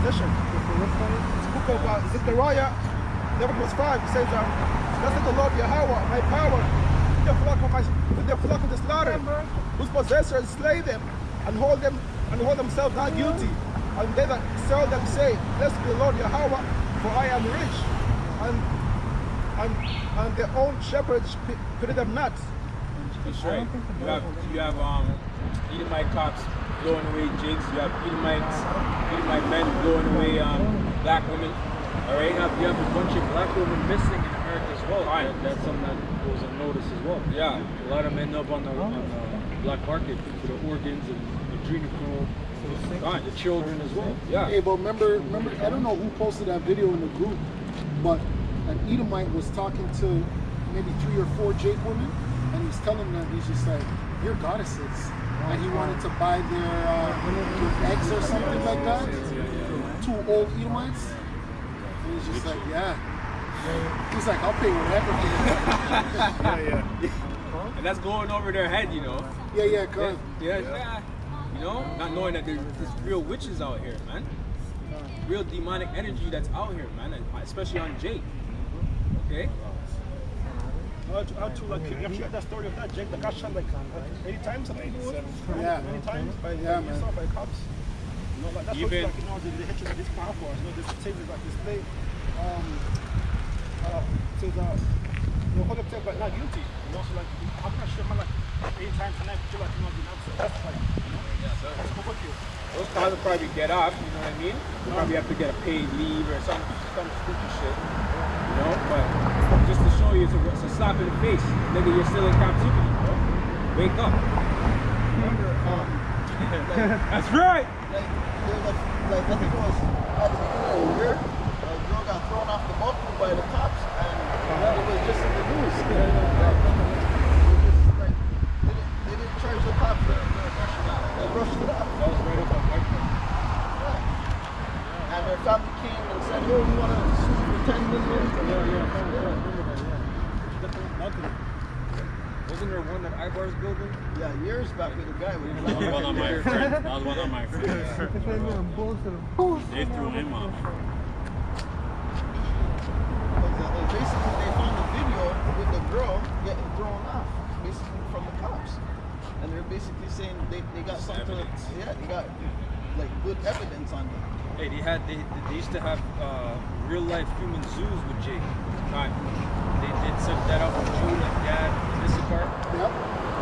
possession. It's the book of Zechariah 11:5. It says, "Blessed is the Lord Yahweh, my power, with the flock of the slaughter, whose possessors slay them and hold themselves not guilty. And they that sell them say, Blessed be the Lord Yahweh, for I am rich, and their own shepherds pity them not." That's right. You have Edomite cops blowing away jigs. You have Edomite men blowing away black women. All right. You have a bunch of black women missing in America as well. That's something that goes unnoticed as well. Yeah. A lot of them end up on the black market for the organs and adrenochrome, the children as well. Yeah. Hey, but remember, I don't know who posted that video in the group, but an Edomite was talking to maybe 3 or 4 Jake women, and he's telling them, he's just like, "You're goddesses," and he wanted to buy their eggs or something like that. 2 old Edomites. And he's just like, "Yeah." He's like, "I'll pay whatever for it." Yeah. And that's going over their head, you know. Yeah, correct. Yeah. You know, not knowing that there's real witches out here, man. Real demonic energy that's out here, man, and especially on Jake. Okay? How to like, you have heard that story of that Jake that got shot like 80 times or 87? Yeah. Many times by cops. You know, like, that's Even, what, like, you know, the hatred that this powerful. You know, this says like display. Says hold up like not guilty. You know, so like I'm not sure, man, like 8 times tonight, feel like you know, that's like, you know, that's overkill. those cops will probably get off, you know what I mean? They'll probably have to get a paid leave or some stupid shit. You know, but just to show you, it's a slap in the face. Nigga, you're still in captivity, bro. Wake up. Remember, That's right. I think it was at the beginning of the year, a girl got thrown off the balcony by the cops, and it was just in the news. They didn't charge the cops. They brushed it off. That was right up on my phone. And their family came and said, "Oh, we want to sue for 10 million." Wasn't there one at Ibar's building? Yeah, years back with a guy with That was one of my friends. That was one of my friends. They threw him off. Basically, they found a video with the girl getting thrown off, basically from the cops. And they're basically saying they got something. Yeah, they got like good evidence on them. Hey, they used to have real life human zoos with Jake. Right. They did set that up with Jude and Gad and Issachar. Yep.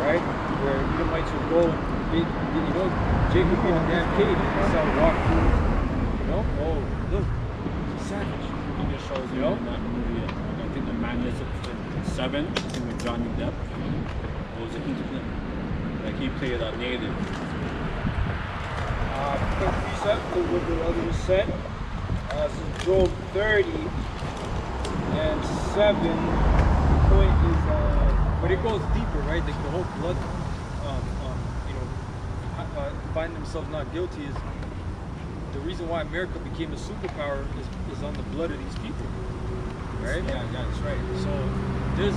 Right? Where Edomites would go and you know, Jake would be in a damn cave and he saw walk through. You know? Oh, look, he's savage. He just shows you in that movie. I think the Magnificent 7 with Johnny Depp. Was it like he played a native? Quick precept to what the other was said. This is Job 30 and 7. The point is, But it goes deeper, right? The whole blood, you know, finding themselves not guilty is the reason why America became a superpower is on the blood of these people, right? yeah, that's right. So there's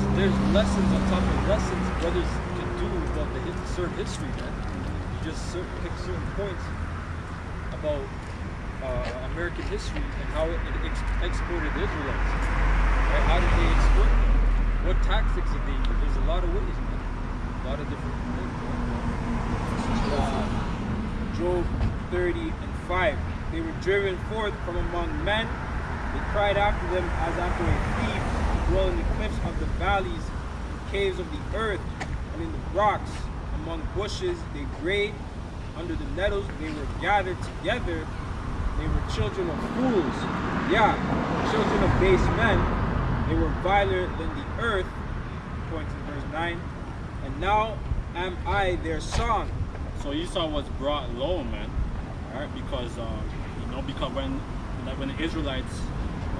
lessons on top of lessons brothers can do about the certain history, man. You just pick certain points about American history and how it exported the Israelites. Right? How did they exploit them? What tactics did they use? There's a lot of ways, man. A lot of different things. Job 30 and 5. They were driven forth from among men. They cried after them as after a thief. They dwell in the cliffs of the valleys, in caves of the earth, and in the rocks. Among bushes they brayed. Under the nettles they were gathered together. They were children of fools. Yeah, children of base men. they were viler than the earth, according to verse 9. And now am I their song. So Esau was brought low, man, right? Because because when the Israelites,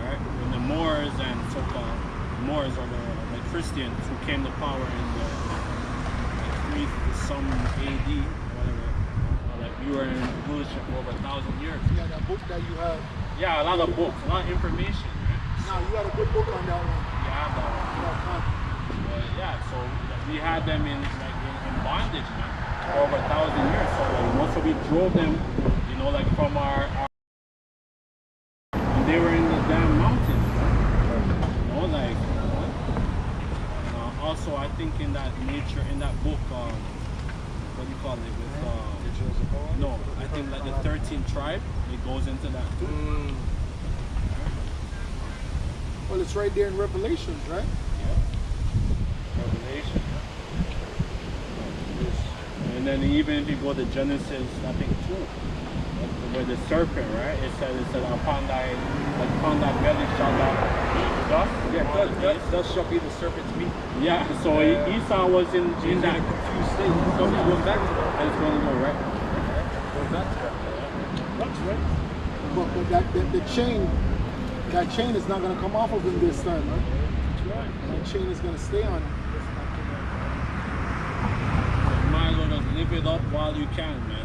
right, when the Moors and so-called Moors or the Christians who came to power in the some AD, whatever, like we were in rulership for over 1,000 years. Yeah, that book that you have. Yeah, a lot of books, a lot of information. Right? Now you had a good book on that one. Yeah, I have that one. Yeah, so we had them in bondage, man, for over 1,000 years. So most of we drove them, like from our and they were in the damn mountains, right? Also I think in that book, what do you call it? With no, I think like the 13th tribe, it goes into that too. Well, it's right there in Revelations, right? Yeah. Revelation. And then even if you go to Genesis, I think 2, where the serpent, right? It said upon thy belly shall thou eat dust. Yeah, dust shall be the serpent's meat. Yeah, so Esau was in that confused state. So he's going back to that. And it's going to go right. Going back to that. That's right. But that chain is not going to come off of him this time, right? That's right. That chain is going to stay on him. You might as well just live it up while you can, man.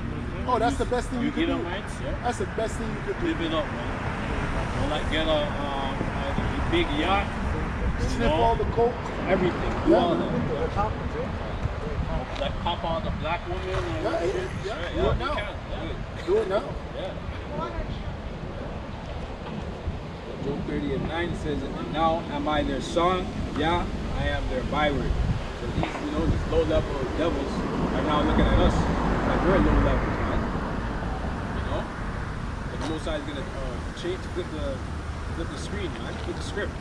Oh, that's the best thing you can do. Edomites, yeah. That's the best thing you could do. Live it up, man. Or like get a big yacht. Sniff all the coke. Everything. Do all that. Like pop out the black woman. Yeah. Do it now. Yeah. Do it now. Yeah. Job 30:9 says, and now am I their song? Yeah, I am their byword. So these low-level devils are now looking at us like we're low levels, man. But the Most High is gonna flip the screen, man. Flip the script.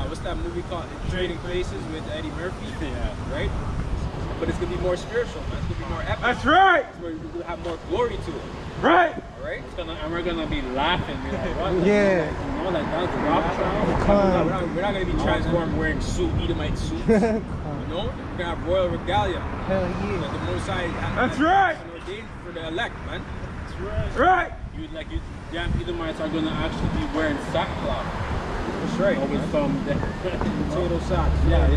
What's that movie called? Trading Places with Eddie Murphy. Yeah. Right. But it's gonna be more spiritual, man. It's gonna be more epic. That's right. It's where we're gonna have more glory to it. Right. All right. And we're gonna be laughing. Like, what? Yeah. Like that's Rothschild. We're not gonna be transformed wearing Edomite suits. We're gonna have royal regalia. Hell yeah. Like the Most High. That's right. Ordained for the elect, man. That's right. You damn Edomites are gonna actually be wearing sackcloth. That's right. With some potato socks. Yeah.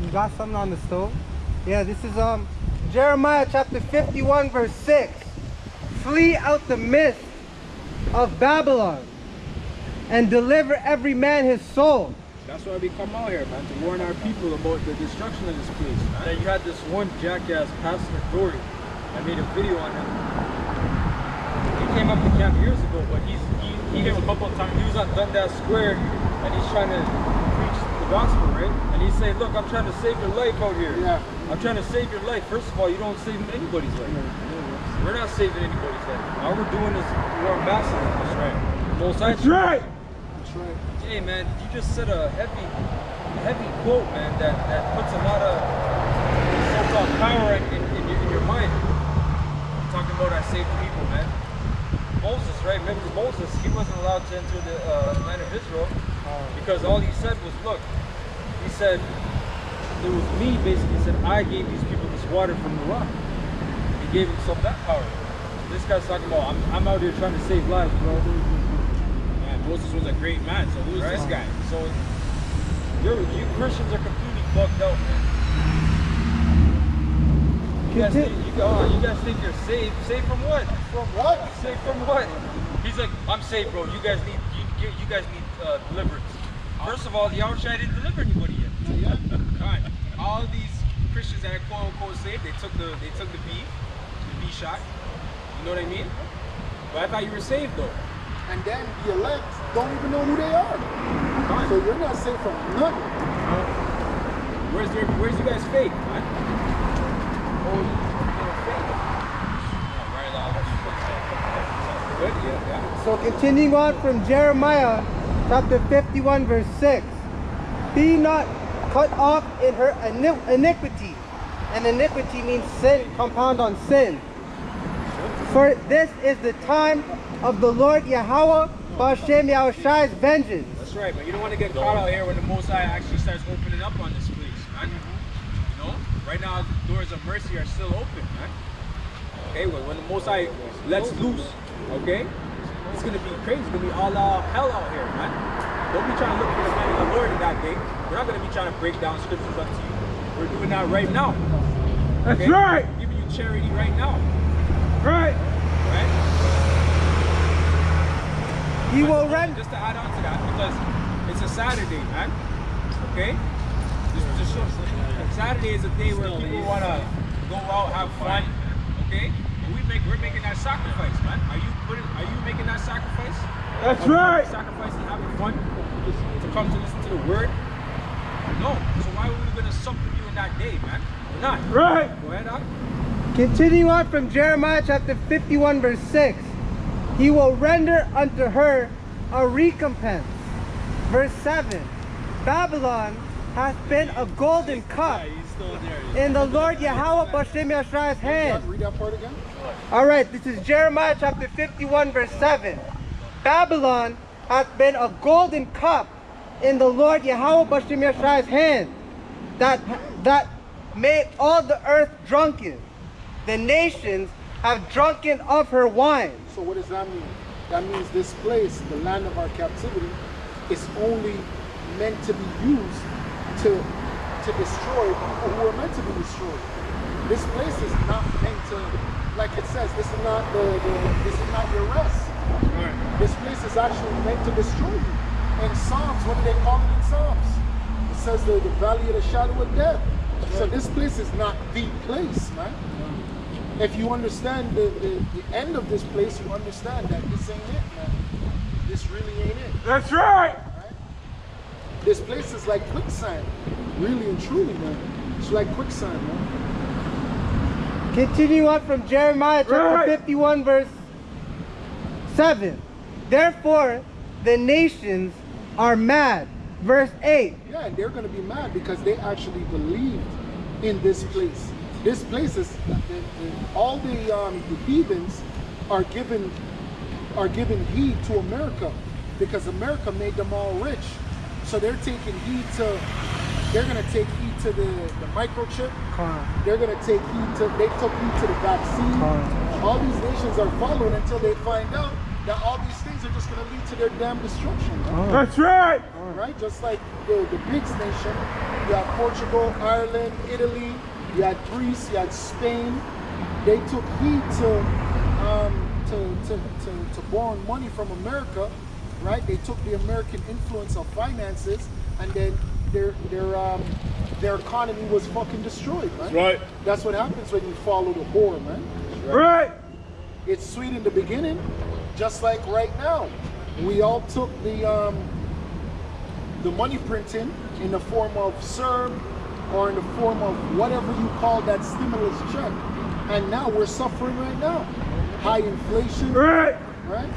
You got something on the stove? Yeah, this is Jeremiah chapter 51 verse 6. Flee out the midst of Babylon and deliver every man his soul. That's why we come out here, man, to warn our people about the destruction of this place, man. Then you had this one jackass, Pastor Dory. I made a video on him. He came up to camp years ago, but he came a couple of times. He was on Dundas Square, and he's trying to preach the gospel, right? And he's saying, look, I'm trying to save your life out here. Yeah. I'm trying to save your life. First of all, you don't save anybody's life. We're not saving anybody's life. All we're doing is we're ambassadors. That's right. That's right. That's right. Hey, man, you just said a heavy quote, man, that puts a lot of so-called power in your mind. I'm talking about I saved people, man. Moses, right? Remember Moses, he wasn't allowed to enter the land of Israel because all he said was, look, he said, it was me, basically. He said, I gave these people this water from the rock. He gave himself that power. This guy's talking about, I'm out here trying to save lives, bro. Man, Moses was a great man, so who's this guy? So, you Christians are completely bugged out, man. You guys think you're saved? Saved from what? From what? Saved from what? He's like, I'm saved, bro. You guys need deliverance. First of all, the Yahushua didn't deliver anybody yet. Right. All these Christians that are quote unquote saved, they took the B shot. You know what I mean? But I thought you were saved though. And then the elect don't even know who they are. So you're not safe from nothing. Where's you guys' faith, man? Good, yeah. So continuing on from Jeremiah chapter 51 verse 6. Be not cut off in her iniquity. And iniquity means sin, compound on sin. For this is the time of the Lord Yahweh B'Hashem Yahushua's vengeance. That's right, but you don't want to get caught out here when the Most High actually starts opening up on this place, man. You know, right now the doors of mercy are still open, man. Okay, when the Most High lets loose, okay, it's gonna be crazy. It's gonna be all hell out here, man. Don't be trying to look for the hand of the Lord in that day. We're not gonna be trying to break down scriptures up to you. We're doing that right now. That's okay? right. We're giving you charity right now. Right. Right? He will render. Just to add on to that, because it's a Saturday, man. Okay? Just show. Saturday is a day where people want to go out, have fun. Okay? And we're making that sacrifice, man. Are you making that sacrifice? That's right. Sacrifice and having fun to come to listen to the word? No. So why would we gonna sup with you in that day, man? We're not. Right. Go ahead, Doc. Continue on from Jeremiah chapter 51 verse 6. He will render unto her a recompense. Verse 7. Babylon hath been a golden cup in the Lord Yahweh B'Hashem Yahushua's hand. Read that part again. Alright, this is Jeremiah chapter 51 verse 7. Babylon hath been a golden cup in the Lord Yahweh B'Hashem Yahushua's hand, that made all the earth drunken. The nations have drunken of her wine. So what does that mean? That means this place, the land of our captivity, is only meant to be used to destroy people who are meant to be destroyed. This place is not meant to, like it says, this is not your rest. This place is actually meant to destroy you. In Psalms, what do they call it in Psalms? It says the valley of the shadow of death. So this place is not the place, man. If you understand the end of this place, you understand that this ain't it, man. This really ain't it. That's right. This place is like quicksand, really and truly, man. It's like quicksand, man. Continue on from Jeremiah chapter 51 verse 7. Therefore the nations are mad. Verse 8. Yeah, and they're going to be mad because they actually believed in this place. This place is all the heathens are given heed to America because America made them all rich. So they're taking heed to. They're going to take heed to the microchip. They're going to take heed to. They took heed to the vaccine. All these nations are following until they find out that all these things are just going to lead to their damn destruction. Right? That's right. Right? Just like the BRICS nation, you have Portugal, Ireland, Italy, you had Greece, you had Spain. They took heed to borrowing money from America, right? They took the American influence of finances, and then their economy was fucking destroyed, man. Right. That's what happens when you follow the whore, man. Right. It's sweet in the beginning, just like right now. We all took the money printing in the form of CERB or in the form of whatever you call that stimulus check. And now we're suffering right now. High inflation. Right. Right?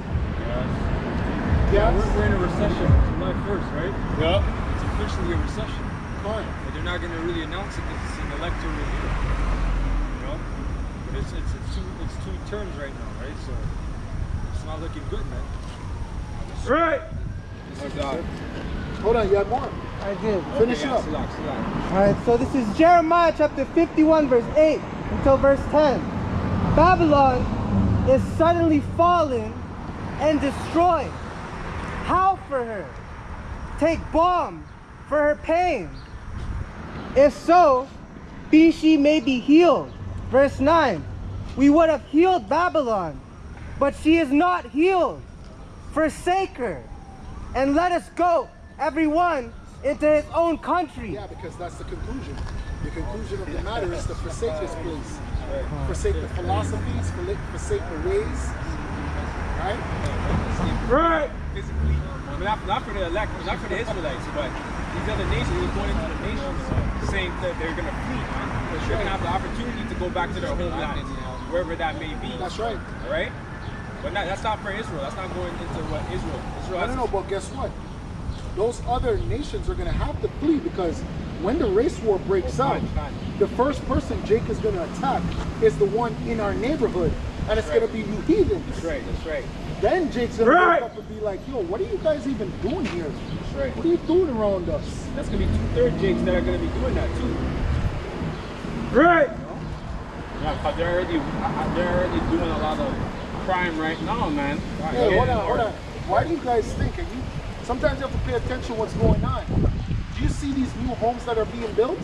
Yeah, we're in a recession. July 1st, right? Yep. It's officially a recession. Fine. But they're not going to really announce it because it's an electoral review. You know? But it's two terms right now, right? So it's not looking good, man. Right. Hold on, you had more. I did. Finish it up. Alright, so this is Jeremiah chapter 51 verse 8 until verse 10. Babylon is suddenly fallen and destroyed. Howl for her. Take balm for her pain. If so, be she may be healed. Verse 9. We would have healed Babylon, but she is not healed. Forsake her, and let us go, everyone, into his own country. Yeah, because that's the conclusion. The conclusion of the matter is to forsake this place. Forsake the philosophies, forsake the ways. Right? Right. Physically, not for the elect, not for the Israelites, but these other nations, they're going into the nations saying that they're going to flee, man. Because they're going to have the opportunity to go back to their homeland, wherever that may be. That's right. All right? But that's not for Israel. That's not going into what Israel I don't know, but guess what? Those other nations are going to have to flee because when the race war breaks out, the first person Jake is going to attack is the one in our neighborhood and it's gonna be you heathens. That's right. That's right. Then Jake's gonna wake up and be like, yo, what are you guys even doing here? That's right. What are you doing around us? That's gonna be 2/3 Jakes that are gonna be doing that too. Right. Yeah, because they're already doing a lot of crime right now, man. Hey, hold on. Why do you guys think? And sometimes you have to pay attention to what's going on. Do you see these new homes that are being built?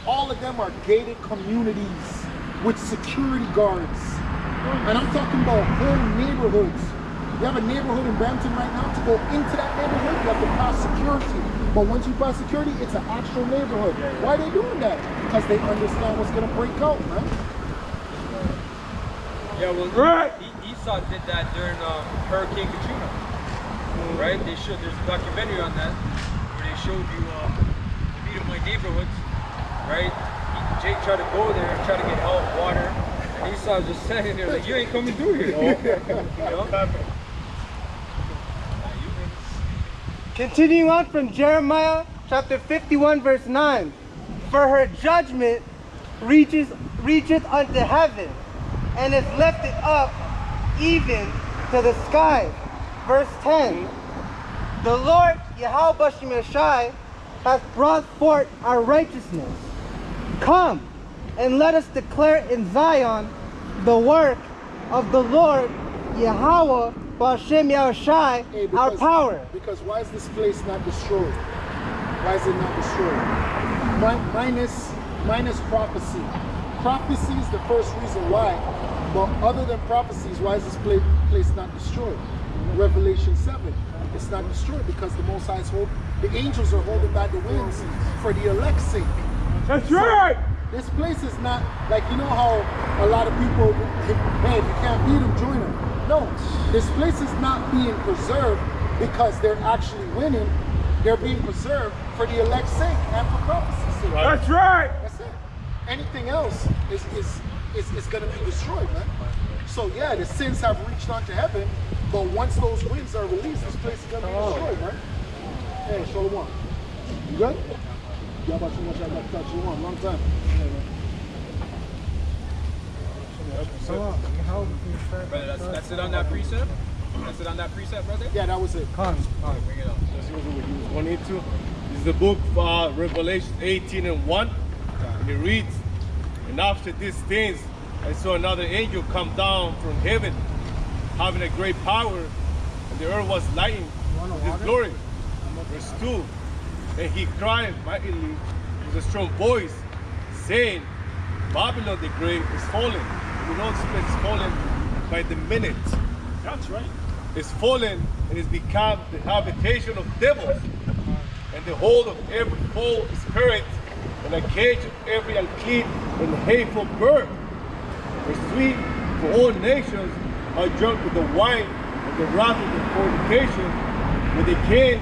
All of them are gated communities with security guards. And I'm talking about whole neighborhoods. You have a neighborhood in Brampton right now. To go into that neighborhood, you have to pass security. But once you pass security, it's an actual neighborhood. Why are they doing that? Because they understand what's going to break out, man. Yeah, well, Esau did that during Hurricane Katrina, right? There's a documentary on that where they showed you the Edomite neighborhoods, right? Jake tried to go there and try to get help, water, and Esau was just standing there like, you ain't coming through here. You know? Continuing on from Jeremiah chapter 51 verse 9. For her judgment reacheth unto heaven, and is lifted up even to the sky. Verse 10. The Lord Yahweh Shemeshai hath brought forth our righteousness. Come and let us declare in Zion the work of the Lord Yahweh Bashem Yahushai, our power. Because why is this place not destroyed? Why is it not destroyed? Minus prophecy. Prophecy is the first reason why. But other than prophecies, why is this place not destroyed? Revelation 7. It's not destroyed because the Most High is the angels are holding back the winds for the elect's sake. That's right. This place is not like, you know how a lot of people, hey, if you can't beat them, join them. No, this place is not being preserved because they're actually winning. They're being preserved for the elect's sake and for prophecy's sake. That's right. That's it. Anything else is going to be destroyed, man. So yeah, the sins have reached onto heaven, but once those winds are released, this place is going to be destroyed, man. Hey, Shalom. You good? Yeah, about too much I got to touch you on. Long time. Brother, that's it on that precept? That's it on that precept, brother? Yeah, that was it. Bring it up. That's what he was going into. This is the book Revelation 18 and 1. And it reads, and after these things, I saw another angel come down from heaven, having a great power, and the earth was lightened with his glory. Verse 2, and he cried mightily with a strong voice, saying, Babylon the Great is fallen. We know this place is fallen by the minute. That's right. It's fallen and it's become the habitation of devils, and the hold of every foul spirit, and a cage of every unclean and hateful bird. Verse 3, for all nations are drunk with the wine of the wrath of the fornication, with the kings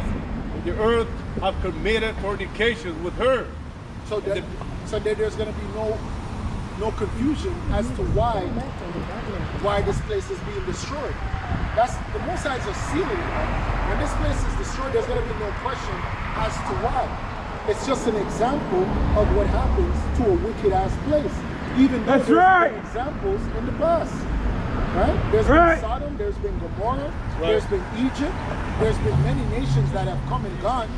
of the earth have committed fornication with her. So that there's going to be no confusion as to why this place is being destroyed. That's the Most High's are sealing it. When this place is destroyed, there's going to be no question as to why. It's just an example of what happens to a wicked ass place. Even though there's been examples in the past. Right? There's been Sodom, there's been Gomorrah, there's been Egypt, there's been many nations that have come and gone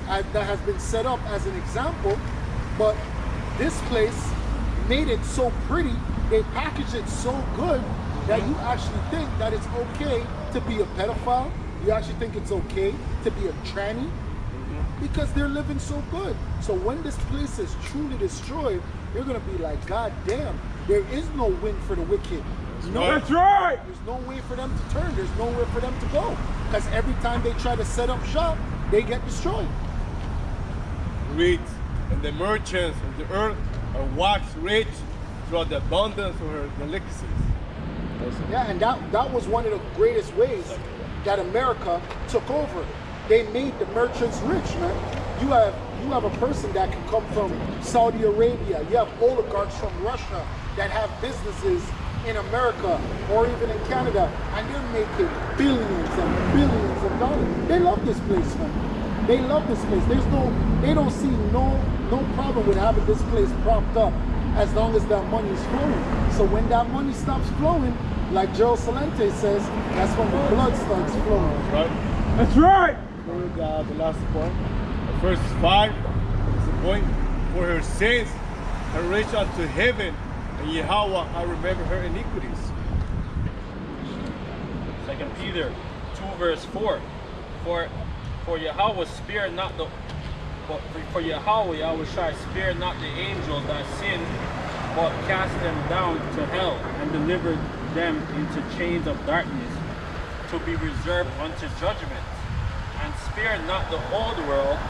that has been set up as an example. But this place made it so pretty, they packaged it so good that you actually think that it's okay to be a pedophile. You actually think it's okay to be a tranny because they're living so good. So when this place is truly destroyed, you're gonna be like, God damn, there is no win for the wicked. That's right. There's no way for them to turn. There's nowhere for them to go. Because every time they try to set up shop, they get destroyed. Read, and the merchants of the earth are waxed rich throughout the abundance of her delicacies. Yeah, and that was one of the greatest ways that America took over. They made the merchants rich, man. You have a person that can come from Saudi Arabia. You have oligarchs from Russia that have businesses in America or even in Canada, and they're making billions and billions of dollars. They love this place, man. They love this place. They don't see no problem with having this place propped up as long as that money is flowing. So when that money stops flowing, like Gerald Salente says, that's when the blood starts flowing. Right? That's right. Read the last point. Verse 5 is the point. For her sins I reach unto heaven, and Yahweh I remember her iniquities. 2 Peter 2 verse 4. For Yahweh spare not the for Yahweh Yahushai spared not the angels that sinned, but cast them down to hell and delivered them into chains of darkness to be reserved unto judgment, and spared not the old world,